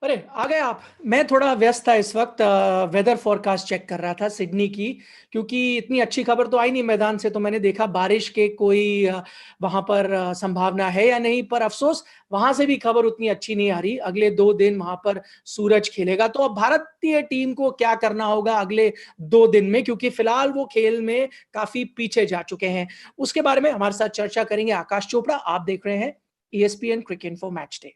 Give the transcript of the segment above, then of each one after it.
अरे आ गए आप। मैं थोड़ा व्यस्त था इस वक्त, वेदर फोरकास्ट चेक कर रहा था सिडनी की। क्योंकि इतनी अच्छी खबर तो आई नहीं मैदान से, तो मैंने देखा बारिश के कोई वहां पर संभावना है या नहीं। पर अफसोस वहां से भी खबर उतनी अच्छी नहीं आ रही। अगले 2 दिन वहां पर सूरज खिलेगा, तो अब भारतीय टीम को क्या करना होगा अगले 2 दिन में, क्योंकि फिलहाल वो खेल में काफी पीछे जा चुके हैं। उसके बारे में हमारे साथ चर्चा करेंगे आकाश चोपड़ा। आप देख रहे हैं ESPN cricket info match day.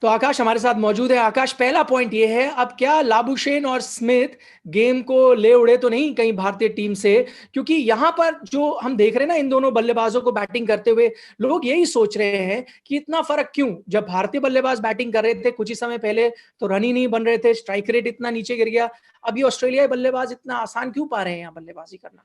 तो आकाश हमारे साथ मौजूद है। आकाश, पहला पॉइंट ये है, अब क्या लाबुशेन और स्मिथ गेम को ले उड़े तो नहीं कहीं भारतीय टीम से? क्योंकि यहां पर जो हम देख रहे हैं ना, इन दोनों बल्लेबाजों को बैटिंग करते हुए, लोग यही सोच रहे हैं कि इतना फर्क क्यों? जब भारतीय बल्लेबाज बैटिंग कर रहे थे कुछ ही समय पहले, तो रन ही नहीं बन रहे थे, स्ट्राइक रेट इतना नीचे गिर गया। अभी ऑस्ट्रेलियाई बल्लेबाज इतना आसान क्यों पा रहे हैं यहाँ बल्लेबाजी करना?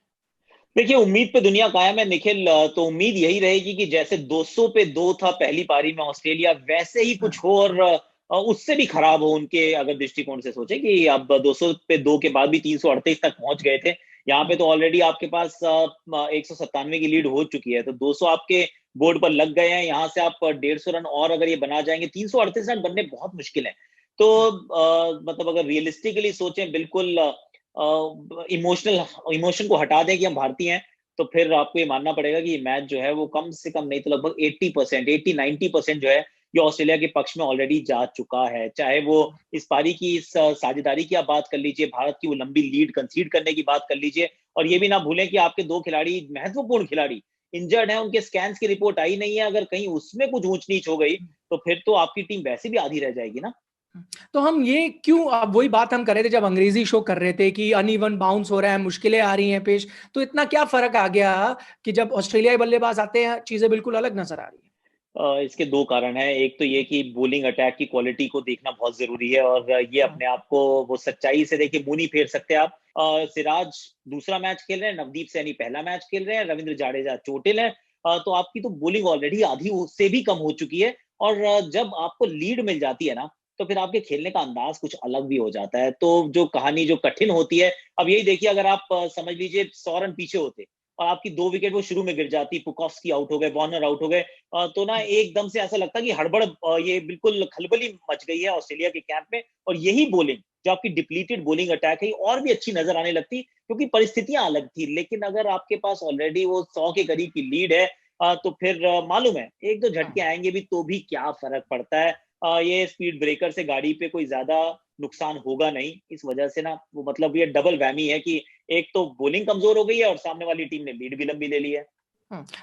देखिए, उम्मीद पे दुनिया कायम है निखिल। तो उम्मीद यही रहेगी कि जैसे 200 पे 2 था पहली पारी में ऑस्ट्रेलिया, वैसे ही कुछ हो और उससे भी खराब हो उनके अगर दृष्टिकोण से सोचे कि अब 200 पे 2 के बाद भी 338 तक पहुंच गए थे। यहाँ पे तो ऑलरेडी आपके पास 197 की लीड हो चुकी है, तो 200 आपके बोर्ड पर लग गए हैं। यहाँ से आप 150 रन और अगर ये बना जाएंगे, 338 रन बनने बहुत मुश्किल है। तो मतलब अगर रियलिस्टिकली सोचें, बिल्कुल इमोशन को हटा दें कि हम भारतीय हैं, तो फिर आपको ये मानना पड़ेगा कि ये मैच जो है वो कम से कम नहीं तो लगभग 80%, 80-90% जो है ये ऑस्ट्रेलिया के पक्ष में ऑलरेडी जा चुका है। चाहे वो इस पारी की इस साझेदारी की आप बात कर लीजिए, भारत की वो लंबी लीड कंसीड करने की बात कर लीजिए, और ये भी ना भूलें कि आपके 2 खिलाड़ी, महत्वपूर्ण खिलाड़ी, इंजर्ड हैं, उनके स्कैन्स की रिपोर्ट आई नहीं है। अगर कहीं उसमें कुछ ऊंच नीच हो गई तो फिर तो आपकी टीम वैसे भी आधी रह जाएगी ना। तो हम ये क्यों, अब वही बात हम कर रहे थे जब अंग्रेजी शो कर रहे थे कि अनइवन बाउंस हो रहा है, मुश्किलें आ रही हैं पेश, तो इतना क्या फर्क आ गया कि जब ऑस्ट्रेलियाई बल्लेबाज आते हैं चीजें बिल्कुल अलग नजर आ रही हैं? इसके 2 कारण हैं। एक तो ये कि बॉलिंग अटैक की क्वालिटी को देखना बहुत जरूरी है, और ये अपने आप को वो सच्चाई से देखिए मुंह नहीं फेर सकते आप। सिराज दूसरा मैच खेल रहे हैं, नवदीप सैनी पहला मैच खेल रहे हैं, रविंद्र जाडेजा चोटिल है। तो आपकी तो बॉलिंग ऑलरेडी आधी उससे भी कम हो चुकी है, और जब आपको लीड मिल जाती है ना, तो फिर आपके खेलने का अंदाज कुछ अलग भी हो जाता है। तो जो कहानी जो कठिन होती है, अब यही देखिए, अगर आप समझ लीजिए 100 रन पीछे होते और आपकी 2 विकेट वो शुरू में गिर जाती, पुकॉस्की आउट हो गए, वार्नर आउट हो गए, तो ना एकदम से ऐसा लगता कि हड़बड़, ये बिल्कुल खलबली मच गई है ऑस्ट्रेलिया के कैंप में। और यही बॉलिंग, जो आपकी डिप्लीटेड बॉलिंग अटैक है, और भी अच्छी नजर आने लगती क्योंकि परिस्थितियां अलग थी। लेकिन अगर आपके पास ऑलरेडी वो 100 के करीब की लीड है, तो फिर मालूम है एक दो झटके आएंगे भी तो भी क्या फर्क पड़ता है। ये स्पीड ब्रेकर से गाड़ी पे कोई ज्यादा नुकसान होगा नहीं, इस वजह से ना वो मतलब ये डबल वैमी है कि एक तो बॉलिंग कमजोर हो गई है और सामने वाली टीम ने लीड भी लंबी ले ली है।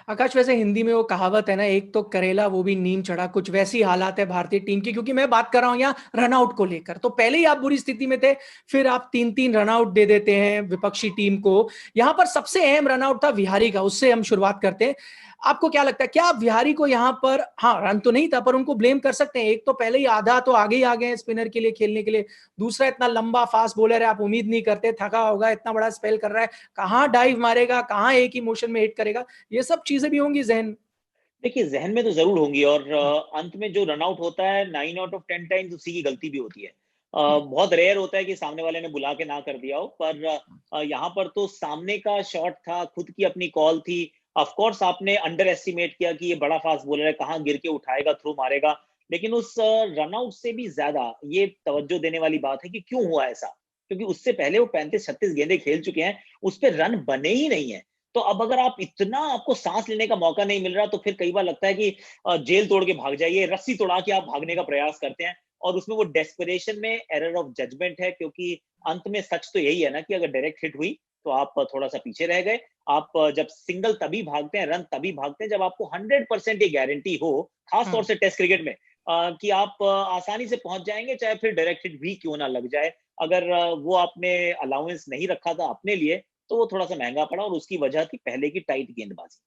आकाश, वैसे हिंदी में वो कहावत है ना, एक तो करेला वो भी नीम चढ़ा, कुछ वैसी हालात है भारतीय टीम की। क्योंकि मैं बात कर रहा हूं यहाँ रनआउट को लेकर, तो पहले ही आप बुरी स्थिति में थे, फिर आप 3-3 रनआउट दे देते हैं विपक्षी टीम को। यहाँ पर सबसे अहम रनआउट था विहारी का, उससे हम शुरुआत करते हैं। आपको क्या लगता है, क्या आप विहारी को यहाँ पर, हाँ रन तो नहीं था पर उनको ब्लेम कर सकते हैं? एक तो पहले ही आधा तो आगे ही आ गए हैं स्पिनर के लिए खेलने के लिए, दूसरा इतना लंबा फास्ट बॉलर है, आप उम्मीद नहीं करते, थका होगा, इतना बड़ा स्पेल कर रहा है, कहाँ डाइव मारेगा, कहाँ एक ही मोशन में हिट करेगा, ये सब चीजें भी होंगी जहन में। देखिए, जहन में तो जरूर होंगी, और अंत में जो रनआउट होता है 9 आउट ऑफ 10 टाइम्स उसी की गलती भी होती है। बहुत रेयर होता है कि सामने वाले ने बुला के ना कर दिया हो, पर यहाँ पर तो सामने का शॉट था, खुद की अपनी कॉल थी। ऑफ कोर्स आपने अंडर एस्टिमेट किया कि ये बड़ा फास्ट बॉलर है, कहाँ गिर के उठाएगा, थ्रू मारेगा। लेकिन उस रनआउट से भी ज्यादा ये तवज्जो देने वाली बात है कि क्यों हुआ ऐसा, क्योंकि उससे पहले वो 35-36 गेंदें खेल चुके हैं, उस पर रन बने ही नहीं है। तो अब अगर आप इतना, आपको सांस लेने का मौका नहीं मिल रहा, तो फिर कई बार लगता है कि जेल तोड़ के भाग जाइए, रस्सी तोड़ा के आप भागने का प्रयास करते हैं। और उसमें वो डेस्परेशन में एरर ऑफ जजमेंट है, क्योंकि अंत में सच तो यही है ना कि अगर डायरेक्ट हिट हुई तो आप थोड़ा सा पीछे रह गए। आप जब सिंगल तभी भागते हैं, रन तभी भागते हैं जब आपको 100% ये गारंटी हो, खास तौर से टेस्ट क्रिकेट में, कि आप आसानी से पहुंच जाएंगे, चाहे फिर डायरेक्ट हिट भी क्यों ना लग जाए। अगर वो आपने अलाउंस नहीं रखा था अपने लिए, तो वो थोड़ा सा महंगा पड़ा, और उसकी वजह थी पहले की टाइट गेंदबाजी।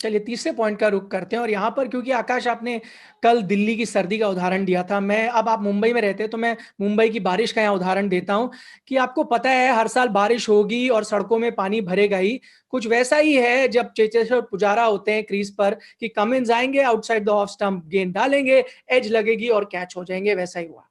चलिए तीसरे पॉइंट का रुख करते हैं। और यहाँ पर क्योंकि आकाश आपने कल दिल्ली की सर्दी का उदाहरण दिया था, मैं, अब आप मुंबई में रहते हैं तो मैं मुंबई की बारिश का यहाँ उदाहरण देता हूँ कि आपको पता है हर साल बारिश होगी और सड़कों में पानी भरेगा ही। कुछ वैसा ही है जब चेतेश्वर पुजारा होते हैं क्रीज पर कि कमिंस आएंगे, आउटसाइड द ऑफ स्टंप गेंद डालेंगे, एज लगेगी और कैच हो जाएंगे, वैसा ही हुआ।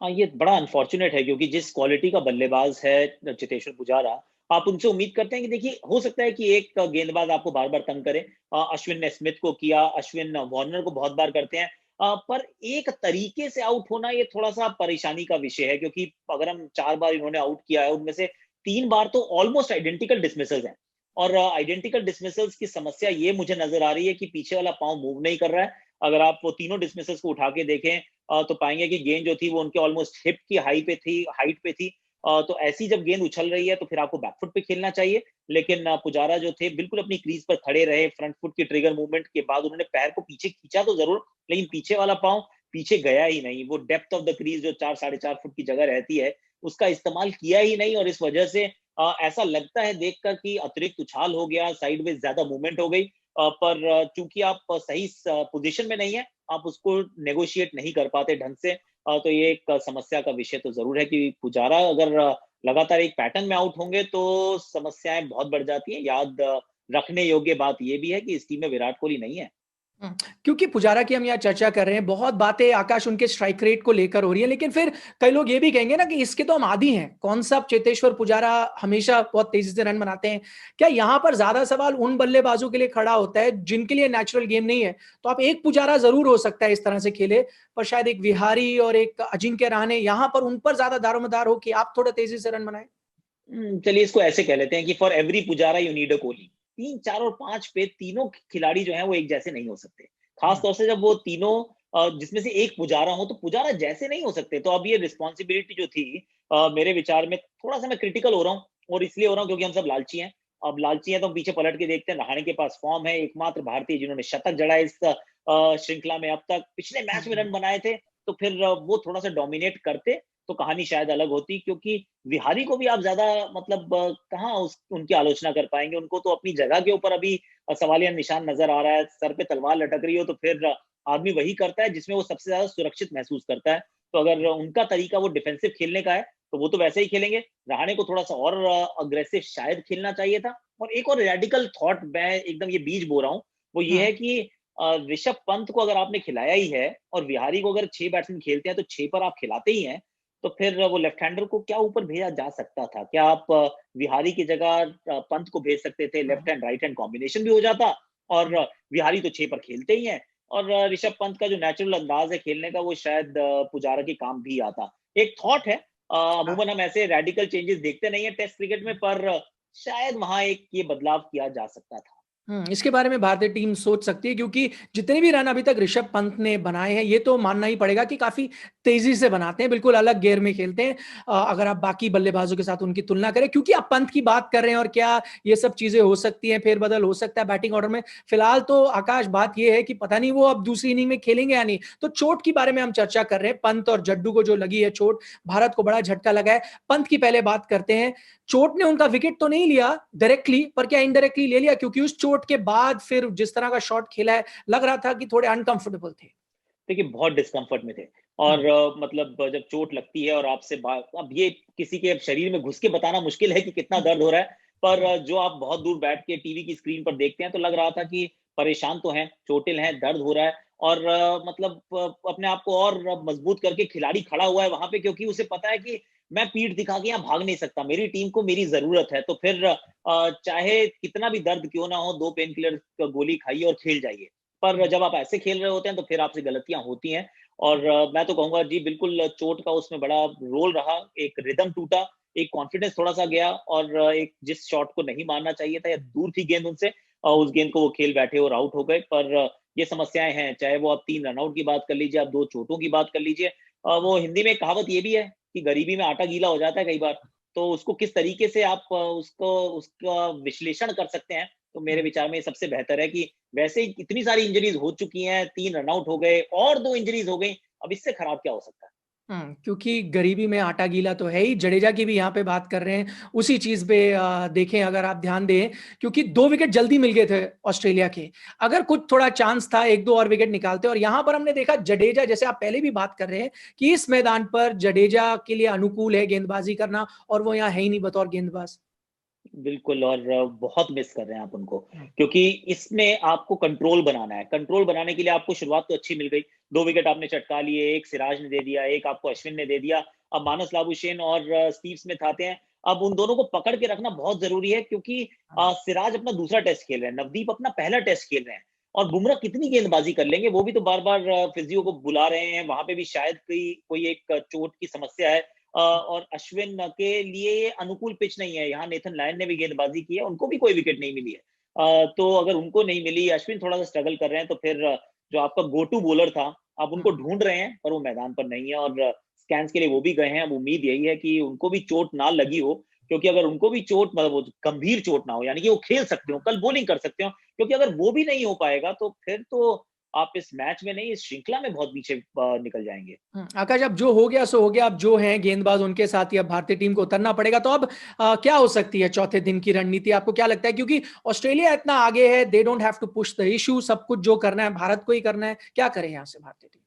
हाँ, ये बड़ा अनफॉर्चुनेट है, क्योंकि जिस क्वालिटी का बल्लेबाज है चेतेश्वर पुजारा, आप उनसे उम्मीद करते हैं कि देखिए हो सकता है कि एक गेंदबाज आपको बार बार तंग करे। अश्विन ने स्मिथ को किया, अश्विन वार्नर को बहुत बार करते हैं। पर एक तरीके से आउट होना ये थोड़ा सा परेशानी का विषय है, क्योंकि अगर हम 4 बार इन्होंने आउट किया है, उनमें से 3 बार तो ऑलमोस्ट आइडेंटिकल डिसमिसल्स हैं। और आइडेंटिकल डिसमिसल्स की समस्या ये मुझे नजर आ रही है कि पीछे वाला पांव मूव नहीं कर रहा है। अगर आप वो तीनों डिसमिसल्स को उठा के देखें तो पाएंगे कि गेंद जो थी वो उनके ऑलमोस्ट हिप की हाइट पे थी। तो ऐसी जब गेंद उछल रही है तो फिर आपको बैकफुट पे खेलना चाहिए। लेकिन पुजारा जो थे बिल्कुल अपनी क्रीज पर खड़े रहे, फ्रंट फुट की ट्रिगर मूवमेंट के बाद उन्होंने पैर को पीछे खींचा तो जरूर, लेकिन पीछे वाला पांव पीछे गया ही नहीं। वो डेप्थ ऑफ द क्रीज जो 4-4.5 फुट की जगह रहती है, उसका इस्तेमाल किया ही नहीं। और इस वजह से ऐसा लगता है देखकर कि अतिरिक्त उछाल हो गया, साइडवेज ज्यादा मूवमेंट हो गई। पर चूंकि आप सही पोजीशन में नहीं है, आप उसको नेगोशिएट नहीं कर पाते ढंग से। तो ये एक समस्या का विषय तो जरूर है कि पुजारा अगर लगातार एक पैटर्न में आउट होंगे तो समस्याएं बहुत बढ़ जाती हैं। याद रखने योग्य बात यह भी है कि इस टीम में विराट कोहली नहीं है। हुँ, क्योंकि पुजारा की हम यहाँ चर्चा कर रहे हैं, बहुत बातें आकाश उनके स्ट्राइक रेट को लेकर हो रही है, लेकिन फिर कई लोग ये भी कहेंगे ना कि इसके तो हम आदी हैं। कौन सा चेतेश्वर पुजारा हमेशा बहुत तेज़ी से रन बनाते हैं। क्या यहाँ पर ज़्यादा सवाल उन बल्लेबाजों के लिए खड़ा होता है जिनके लिए नेचुरल गेम नहीं है? तो आप एक पुजारा ज़रूर हो सकता है इस तरह से खेले, पर शायद एक विहारी और एक अजिंक्य रहाणे यहाँ पर उन पर ज़्यादा दारोमदार हो कि आप थोड़ा तेज़ी से रन बनाएँ? चलिए इसको ऐसे कह लेते हैं कि for every Pujara you need a Kohli. 3, 4 और 5 पे तीनों खिलाड़ी जो हैं वो एक जैसे नहीं हो सकते। खास हुँ, तौर से जब वो तीनों जिसमें से एक पुजारा हो तो पुजारा जैसे नहीं हो सकते। तो अब ये रिस्पॉन्सिबिलिटी जो थी मेरे विचार में थोड़ा-सा मैं क्रिटिकल हो रहा हूँ, और इसलिए हो रहा हूँ क्योंकि हम सब लालची हैं। अब लालची हैं तो हम पीछे पलट के देखते हैं, रहाणे के पास फॉर्म है, एकमात्र भारतीय जिन्होंने शतक जड़ा है इस श्रृंखला में अब तक। पिछले हुँ, मैच में हुँ। रन बनाए थे, तो फिर वो थोड़ा-सा डोमिनेट करते तो कहानी शायद अलग होती। क्योंकि विहारी को भी आप ज्यादा मतलब कहाँ उनकी आलोचना कर पाएंगे। उनको तो अपनी जगह के ऊपर अभी सवालिया निशान नजर आ रहा है। सर पे तलवार लटक रही हो तो फिर आदमी वही करता है जिसमें वो सबसे ज्यादा सुरक्षित महसूस करता है। तो अगर उनका तरीका वो डिफेंसिव खेलने का है तो वो तो वैसे ही खेलेंगे। रहाणे को थोड़ा सा और अग्रेसिव शायद खेलना चाहिए था। और एक और रेडिकल थॉट मैं एकदम ये बीज बो रहा हूँ, वो ये हुँ, है कि ऋषभ पंत को अगर आपने खिलाया ही है और विहारी को अगर 6 बैट्समैन खेलते हैं तो 6 पर आप खिलाते ही हैं, तो फिर वो लेफ्ट हैंडर को क्या ऊपर भेजा जा सकता था? क्या आप विहारी की जगह पंत को भेज सकते थे? हुँ, left hand right hand combination भी हो जाता। और हुँ, विहारी तो 6 पर खेलते ही हैं। और ऋषभ पंत का जो नेचुरल अंदाज है खेलने का वो शायद पुजारा के काम भी आता। एक थॉट है। हाँ। अमूमन हम ऐसे रेडिकल चेंजेस देखते नहीं है टेस्ट क्रिकेट में, पर शायद वहां एक ये बदलाव किया जा सकता था। इसके बारे में भारतीय टीम सोच सकती है क्योंकि जितने भी रन अभी तक ऋषभ पंत ने बनाए हैं, ये तो मानना ही पड़ेगा कि काफ़ी तेज़ी से बनाते हैं, बिल्कुल अलग गेयर में खेलते हैं। अगर आप बाकी बल्लेबाजों के साथ उनकी तुलना करें क्योंकि आप पंत की बात कर रहे हैं और क्या ये सब चीज़ें हो सकती हैं, फेरबदल हो सकता है बैटिंग ऑर्डर में। फिलहाल तो आकाश बात ये है कि पता नहीं वो अब दूसरी इनिंग में खेलेंगे या नहीं। तो चोट के बारे में हम चर्चा कर रहे हैं, पंत और जड्डू को जो लगी है चोट, भारत को बड़ा झटका लगा है। पंत की पहले बात करते हैं। चोट ने उनका विकेट तो नहीं लिया डायरेक्टली, पर क्या इनडायरेक्टली ले लिया क्योंकि उस चोट के बाद फिर जिस तरह का शॉट खेला है, लग रहा था कि थोड़े अनकंफर्टेबल थे। देखिए बहुत डिस्कम्फर्ट में थे। हुँ, और मतलब जब चोट लगती है और आपसे बात, अब ये किसी के शरीर में घुस के बताना मुश्किल है कि कितना हुँ, दर्द हो रहा है। पर हुँ, जो आप बहुत दूर बैठ के टीवी की स्क्रीन पर देखते हैं तो लग रहा था कि परेशान तो हैं, चोटिल हैं, दर्द हो रहा है। और मतलब अपने आप को और मजबूत करके खिलाड़ी खड़ा हुआ है वहां पे, क्योंकि उसे पता है कि मैं पीठ दिखा के यहाँ भाग नहीं सकता, मेरी टीम को मेरी जरूरत है। तो फिर चाहे कितना भी दर्द क्यों ना हो, 2 पेन किलर गोली खाइए और खेल जाइए। पर हुँ, जब आप ऐसे खेल रहे होते हैं तो फिर आपसे गलतियां होती हैं। और मैं तो कहूंगा जी बिल्कुल चोट का उसमें बड़ा रोल रहा। एक रिदम टूटा, एक कॉन्फिडेंस थोड़ा सा गया, और एक जिस शॉट को नहीं मारना चाहिए था या दूर थी गेंद उनसे, उस गेंद को वो खेल बैठे और आउट हो गए। पर ये समस्याएं हैं, चाहे वो आप 3 रनआउट की बात कर लीजिए, आप 2 चोटों की बात कर लीजिए। वो हिंदी में एक कहावत ये भी है कि गरीबी में आटा गीला हो जाता है कई बार। तो उसको किस तरीके से आप उसको उसका विश्लेषण कर सकते हैं, तो मेरे हुँ। विचार में ये सबसे बेहतर है कि वैसे ही इतनी सारी इंजरीज हो चुकी हैं, 3 रनआउट हो गए और 2 इंजरीज हो गई, अब इससे खराब क्या हो सकता है? क्योंकि गरीबी में आटा गीला तो है ही, जडेजा की भी यहाँ पे बात कर रहे हैं, उसी चीज़ पे देखें अगर आप ध्यान दें, क्योंकि 2 विकेट जल्दी मिल गए थे ऑस्ट्रेलिया के। अगर कुछ थोड़ा चांस था 1-2 और विकेट निकालते और यहाँ पर हमने देखा जडेजा जैसे आप पहले भी बात कर रहे हैं कि इस मैदान पर जडेजा के लिए अनुकूल है गेंदबाजी करना और वो यहाँ है ही नहीं बतौर गेंदबाज। बिल्कुल। और बहुत मिस कर रहे हैं आप उनको, हुँ, क्योंकि इसमें आपको कंट्रोल बनाना है। कंट्रोल बनाने के लिए आपको शुरुआत तो अच्छी मिल गई, 2 विकेट आपने चटका लिए, एक सिराज ने दे दिया, एक आपको अश्विन ने दे दिया। अब मानस लाबुशेन और स्टीव स्मिथ आते हैं। अब उन दोनों को पकड़ के रखना बहुत जरूरी है, क्योंकि सिराज अपना दूसरा टेस्ट खेल रहे हैं, नवदीप अपना पहला टेस्ट खेल रहे हैं, और बुमराह कितनी गेंदबाजी कर लेंगे, वो भी तो बार बार फिजियो को बुला रहे हैं, वहां पे भी शायद कोई कोई एक चोट की समस्या है। और अश्विन के लिए ये अनुकूल पिच नहीं है, यहाँ नेथन लायन ने भी गेंदबाजी की है, उनको भी कोई विकेट नहीं मिली है। तो अगर उनको नहीं मिली, अश्विन थोड़ा सा स्ट्रगल कर रहे हैं, तो फिर जो आपका गो टू बॉलर था, आप उनको ढूंढ रहे हैं, पर वो मैदान पर नहीं है, और स्कैन्स के लिए वो भी गए हैं। अब उम्मीद यही है कि उनको भी चोट ना लगी हो, क्योंकि अगर उनको भी चोट, मतलब वो गंभीर चोट ना हो, यानी कि वो खेल सकते हो, कल बॉलिंग कर सकते हो, क्योंकि अगर वो भी नहीं हो पाएगा तो फिर तो आप इस मैच में नहीं, इस श्रृंखला में बहुत पीछे निकल जाएंगे। आकाश, अब जो हो गया सो हो गया, अब जो है गेंदबाज उनके साथ ही अब भारतीय टीम को उतरना पड़ेगा। तो अब क्या हो सकती है चौथे दिन की रणनीति, आपको क्या लगता है? क्योंकि ऑस्ट्रेलिया इतना आगे है, they don't have to push the issue, सब कुछ जो करना है भारत को ही करना है, क्या करे यहाँ से भारतीय टीम?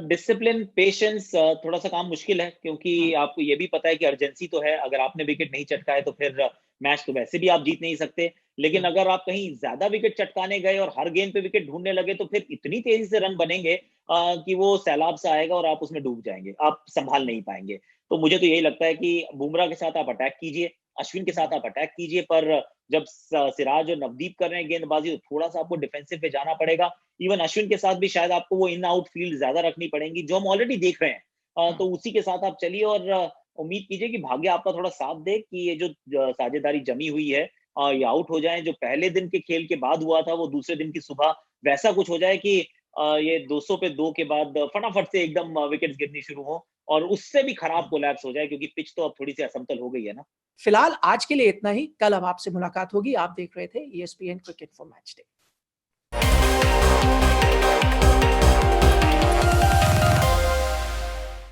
डिसिप्लिन, पेशेंस, थोड़ा सा काम मुश्किल है, क्योंकि आपको ये भी पता है कि अर्जेंसी तो है, अगर आपने विकेट नहीं चटका है तो फिर मैच तो वैसे भी आप जीत नहीं सकते। लेकिन अगर आप कहीं ज्यादा विकेट चटकाने गए और हर गेंद पे विकेट ढूंढने लगे, तो फिर इतनी तेजी से रन बनेंगे कि वो सैलाब सा आएगा और आप उसमें डूब जाएंगे, आप संभाल नहीं पाएंगे। तो मुझे तो यही लगता है कि बुमराह के साथ आप अटैक कीजिए, अश्विन के साथ आप अटैक कीजिए, पर जब सिराज और नवदीप कर रहे हैं गेंदबाजी, तो थोड़ा सा आपको डिफेंसिव पे जाना पड़ेगा। इवन अश्विन के साथ भी शायद आपको वो इन आउट फील्ड ज्यादा रखनी पड़ेंगी, जो हम ऑलरेडी देख रहे हैं। तो उसी के साथ आप चलिए, और उम्मीद कीजिए कि भाग्य आपका थोड़ा साथ दे, कि ये जो साझेदारी जमी हुई है, ये आउट हो जाए, जो पहले दिन के खेल के बाद हुआ था वो दूसरे दिन की सुबह वैसा कुछ हो जाए, कि ये 200 पे 2 के बाद फटाफट से एकदम विकेट्स गिरनी शुरू हो, और उससे भी खराब कोलैप्स हो जाए, क्योंकि पिच तो अब थोड़ी सी असमतल हो गई है ना। फिलहाल आज के लिए इतना ही, कल अब आपसे मुलाकात होगी। आप देख रहे थे ESPN cricket for match day.